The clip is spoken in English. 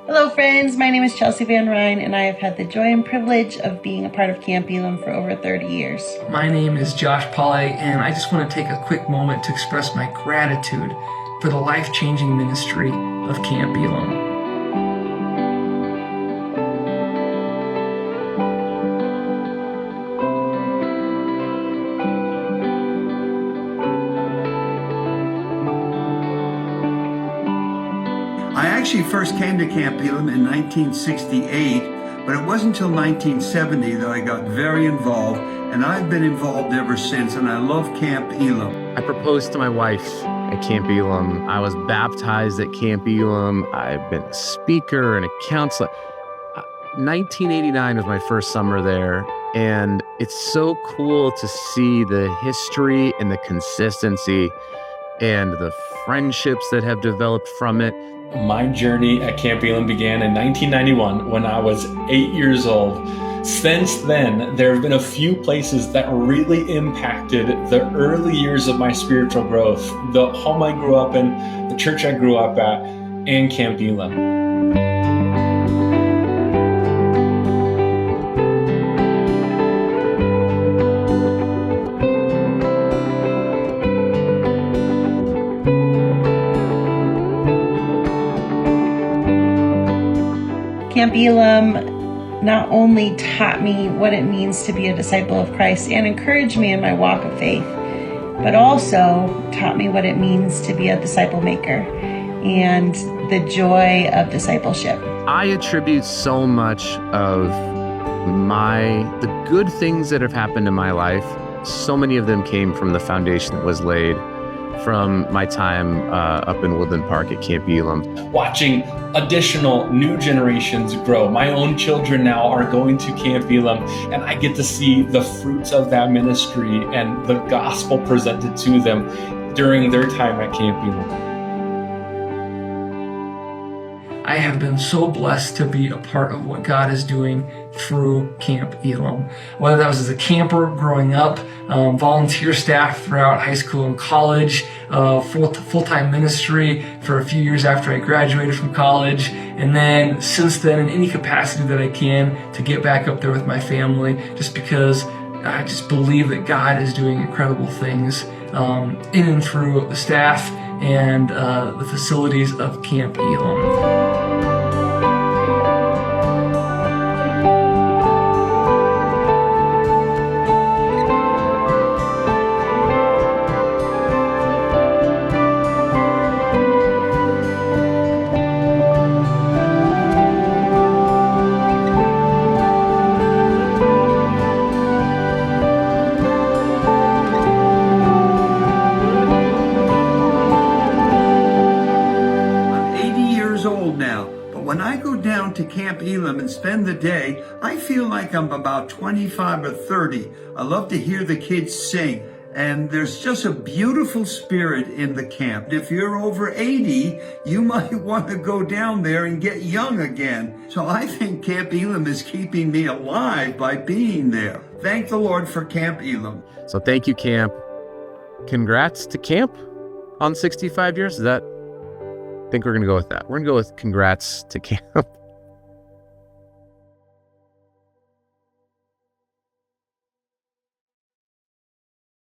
Hello friends, my name is Chelsea Van Ryn and I have had the joy and privilege of being a part of Camp Elim for over 30 years. My name is Josh Pauley and I just want to take a quick moment to express my gratitude for the life-changing ministry of Camp Elim. I actually first came to Camp Elim in 1968, but it wasn't until 1970 that I got very involved, and I've been involved ever since, and I love Camp Elim. I proposed to my wife at Camp Elim. I was baptized at Camp Elim. I've been a speaker and a counselor. 1989 was my first summer there, and it's so cool to see the history and the consistency and the friendships that have developed from it. My journey at Camp Elim began in 1991 when I was 8 years old. Since then, there have been a few places that really impacted the early years of my spiritual growth. The home I grew up in, the church I grew up at, and Camp Elim. Camp Elim not only taught me what it means to be a disciple of Christ and encouraged me in my walk of faith, but also taught me what it means to be a disciple maker and the joy of discipleship. I attribute so much of the good things that have happened in my life. So many of them came from the foundation that was laid from my time up in Woodland Park at Camp Elim. Watching additional new generations grow. My own children now are going to Camp Elim, and I get to see the fruits of that ministry and the gospel presented to them during their time at Camp Elim. I have been so blessed to be a part of what God is doing through Camp Elim. Whether that was as a camper growing up, volunteer staff throughout high school and college, full-time ministry for a few years after I graduated from college, and then since then in any capacity that I can to get back up there with my family, just because I just believe that God is doing incredible things in and through the staff and the facilities of Camp Elim. When I go down to Camp Elim and spend the day, I feel like I'm about 25 or 30. I love to hear the kids sing. And there's just a beautiful spirit in the camp. If you're over 80, you might want to go down there and get young again. So I think Camp Elim is keeping me alive by being there. Thank the Lord for Camp Elim. So thank you, Camp. Congrats to Camp on 65 years. I think we're going to go with that. We're going to go with congrats to Camp.